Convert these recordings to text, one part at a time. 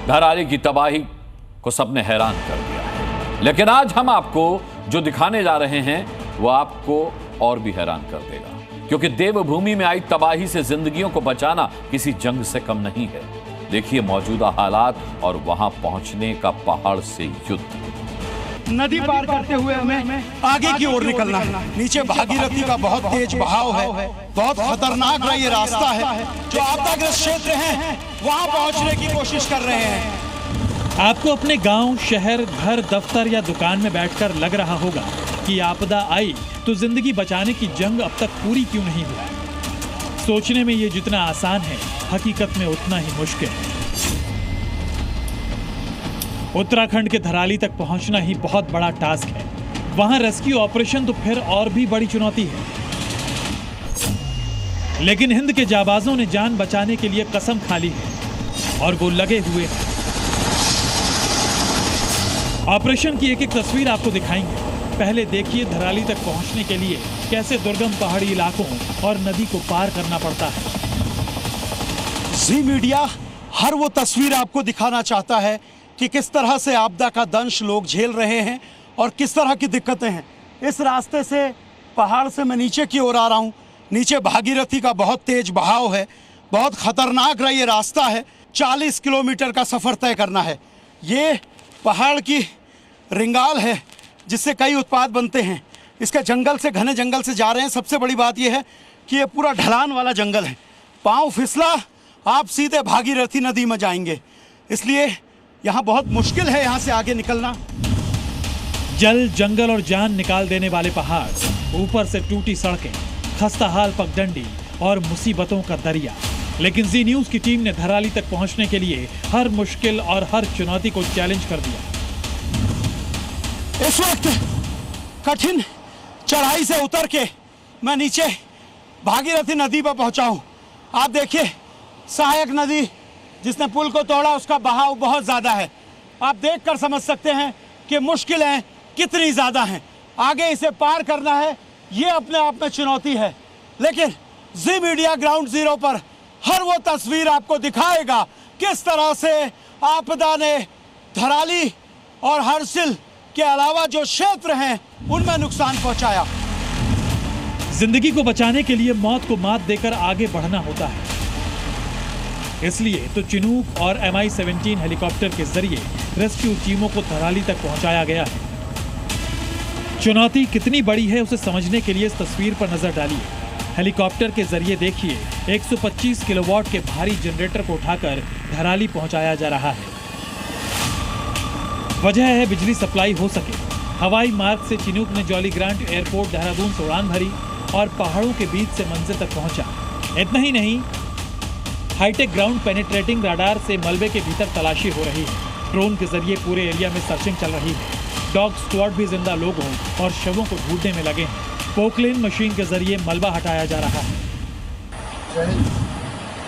धराली की तबाही को सबने हैरान कर दिया है, लेकिन आज हम आपको जो दिखाने जा रहे हैं वो आपको और भी हैरान कर देगा, क्योंकि देवभूमि में आई तबाही से जिंदगियों को बचाना किसी जंग से कम नहीं है। देखिए मौजूदा हालात और वहां पहुंचने का पहाड़ से युद्ध। नदी पार करते हुए हमें आगे की ओर निकलना है। नीचे भागीरथी का बहुत तेज बहाव है, बहुत खतरनाक ये रास्ता है। जो आपदाग्रस्त क्षेत्र हैं वहां पहुंचने की कोशिश कर रहे हैं। आपको अपने गांव, शहर, घर, दफ्तर या दुकान में बैठकर लग रहा होगा कि आपदा आई तो जिंदगी बचाने की जंग अब तक पूरी क्यों नहीं हुई। सोचने में ये जितना आसान है, हकीकत में उतना ही मुश्किल है। उत्तराखंड के धराली तक पहुंचना ही बहुत बड़ा टास्क है। वहां रेस्क्यू ऑपरेशन तो फिर और भी बड़ी चुनौती है। लेकिन हिंद के जाबाजों ने जान बचाने के लिए कसम खा ली है और वो लगे हुए हैं। ऑपरेशन की एक एक तस्वीर आपको दिखाएंगे। पहले देखिए धराली तक पहुंचने के लिए कैसे दुर्गम पहाड़ी इलाकों और नदी को पार करना पड़ता है। जी मीडिया हर वो तस्वीर आपको दिखाना चाहता है कि किस तरह से आपदा का दंश लोग झेल रहे हैं और किस तरह की दिक्कतें हैं। इस रास्ते से पहाड़ से मैं नीचे की ओर आ रहा हूँ। नीचे भागीरथी का बहुत तेज बहाव है, बहुत खतरनाक ये रास्ता है। 40 किलोमीटर का सफ़र तय करना है। ये पहाड़ की रिंगाल है जिससे कई उत्पाद बनते हैं। इसके जंगल से, घने जंगल से जा रहे हैं। सबसे बड़ी बात यह है कि ये पूरा ढलान वाला जंगल है। पाँव फिसला आप सीधे भागीरथी नदी में जाएंगे, इसलिए यहाँ बहुत मुश्किल है यहाँ से आगे निकलना। जल, जंगल और जान निकाल देने वाले पहाड़, ऊपर से टूटी सड़कें, खस्ता हाल पगडंडी और मुसीबतों का दरिया। लेकिन जी न्यूज़ की टीम ने धराली तक पहुंचने के लिए हर मुश्किल और हर चुनौती को चैलेंज कर दिया। इस वक्त कठिन चढ़ाई से उतर के मैं नीचे भागीरथी नदी पर पहुंचा हूं। आप देखिए सहायक नदी जिसने पुल को तोड़ा उसका बहाव बहुत ज़्यादा है। आप देखकर समझ सकते हैं कि मुश्किलें कितनी ज़्यादा हैं। आगे इसे पार करना है, ये अपने आप में चुनौती है। लेकिन जी मीडिया ग्राउंड जीरो पर हर वो तस्वीर आपको दिखाएगा किस तरह से आपदा ने धराली और हरसिल के अलावा जो क्षेत्र हैं उनमें नुकसान पहुंचाया। जिंदगी को बचाने के लिए मौत को मात देकर आगे बढ़ना होता है। इसलिए तो चिनूक और MI-17 हेलीकॉप्टर के जरिए रेस्क्यू टीमों को धराली तक पहुंचाया गया है। चुनौती कितनी बड़ी है उसे समझने के लिए इस तस्वीर पर नजर डालिए। हेलीकॉप्टर के जरिए देखिए 125 किलोवाट के भारी जनरेटर को उठाकर धराली पहुंचाया जा रहा है। वजह है बिजली सप्लाई हो सके। हवाई मार्ग से चिनूक ने जॉलीग्रांट एयरपोर्ट देहरादून से उड़ान भरी और पहाड़ों के बीच से मंजिल तक पहुंचा। इतना ही नहीं, हाईटेक ग्राउंड पेनिट्रेटिंग रडार से मलबे के भीतर तलाशी हो रही है। ड्रोन के जरिए पूरे एरिया में सर्चिंग चल रही है। डॉग स्क्वाड भी जिंदा लोगों और शवों को ढूंढने में लगे हैं। पोकलेन मशीन के जरिए मलबा हटाया जा रहा है।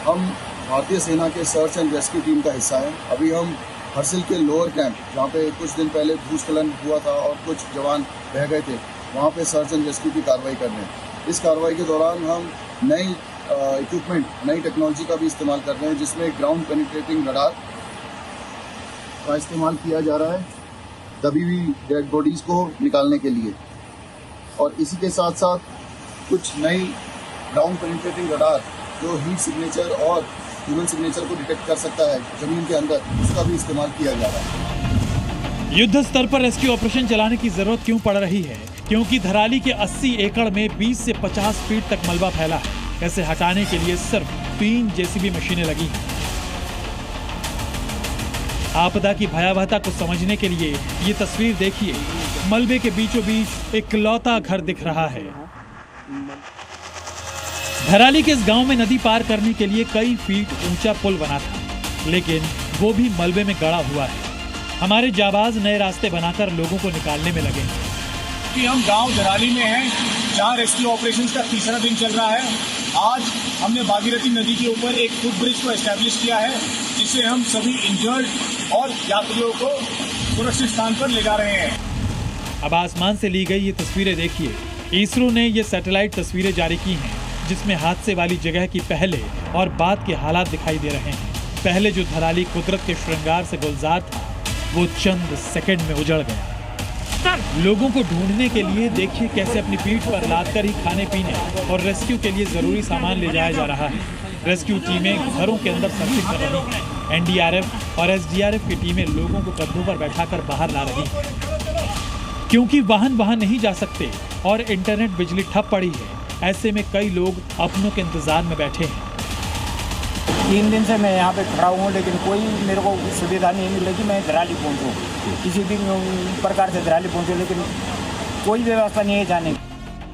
हम भारतीय सेना के सर्च एंड रेस्क्यू टीम का हिस्सा हैं। अभी हम हरसिल के लोअर कैंप, जहाँ पे कुछ दिन पहले भूस्खलन हुआ था और कुछ जवान बह गए थे, वहाँ पे सर्च एंड रेस्क्यू की कार्रवाई कर रहे हैं। इस कार्रवाई के दौरान हम नई इक्विपमेंट, नई टेक्नोलॉजी का भी इस्तेमाल कर रहे हैं, जिसमें ग्राउंड पेनिट्रेटिंग रडार का इस्तेमाल किया जा रहा है दबी हुई डेड बॉडीज़ को निकालने के लिए। और इसी के साथ साथ कुछ नई ग्राउंड पेनिट्रेटिंग रडार जो हीट सिग्नेचर और ह्यूमन सिग्नेचर को डिटेक्ट कर सकता है जमीन के अंदर, उसका भी इस्तेमाल किया जा रहा है। युद्ध स्तर पर रेस्क्यू ऑपरेशन चलाने की जरूरत क्यों पड़ रही है? क्योंकि धराली के 80 एकड़ में 20 से 50 फीट तक मलबा फैला है। ऐसे हटाने के लिए सिर्फ 3 JCB मशीनें लगी हैं। आपदा की भयावहता को समझने के लिए ये तस्वीर देखिए। मलबे के बीचों बीच एक इकलौता घर दिख रहा है। धराली के इस गांव में नदी पार करने के लिए कई फीट ऊंचा पुल बना था, लेकिन वो भी मलबे में गड़ा हुआ है। हमारे जाबाज नए रास्ते बनाकर लोगों को निकालने में लगे हैं। कि हम गांव धराली में हैं, जहां रेस्क्यू ऑपरेशन का तीसरा दिन चल रहा है। आज हमने भागीरथी नदी के ऊपर एक फुट ब्रिज को एस्टैब्लिश किया है, जिससे हम सभी इंजर्ड और यात्रियों को सुरक्षित स्थान पर ले जा रहे हैं। अब आसमान से ली गई ये तस्वीरें देखिए। इसरो ने ये सैटेलाइट तस्वीरें जारी की हैं, जिसमें हादसे वाली जगह की पहले और बाद के हालात दिखाई दे रहे हैं। पहले जो धराली कुदरत के श्रृंगार से गुलजार था वो चंद सेकंड में उजड़ गया। लोगों को ढूंढने के लिए देखिए कैसे अपनी पीठ पर लादकर ही खाने पीने और रेस्क्यू के लिए जरूरी सामान ले जाया जा रहा है। रेस्क्यू टीमें घरों के अंदर सर्चिंग कर रही हैं। एनडीआरएफ और एसडीआरएफ की टीमें लोगों को कंधों पर बैठाकर बाहर ला रही हैं, क्योंकि वाहन वहां नहीं जा सकते और इंटरनेट बिजली ठप पड़ी है। ऐसे में कई लोग अपनों के इंतजार में बैठे हैं। 3 दिन से मैं यहाँ पे खड़ा हूँ, लेकिन कोई मेरे को सुविधा नहीं मिली कि मैं धराली पहुँचूँ, किसी भी प्रकार से धराली पहुँचूँ, लेकिन कोई व्यवस्था नहीं है जाने की।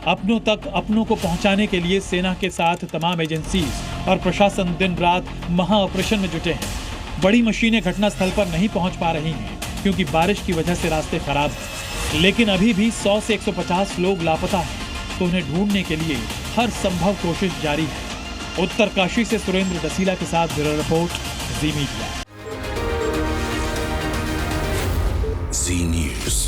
अपनों तक अपनों को पहुंचाने के लिए सेना के साथ तमाम एजेंसीज और प्रशासन दिन रात महा ऑपरेशन में जुटे हैं। बड़ी मशीनें घटनास्थल पर नहीं पहुंच पा रही हैं क्योंकि बारिश की वजह से रास्ते खराब हैं। लेकिन अभी भी 100 से 150 लोग लापता हैं, तो उन्हें ढूंढने के लिए हर संभव कोशिश जारी है। उत्तरकाशी से सुरेंद्र डसीला के साथ ब्यूरो रिपोर्ट, जी मीडिया। जी न्यूज़।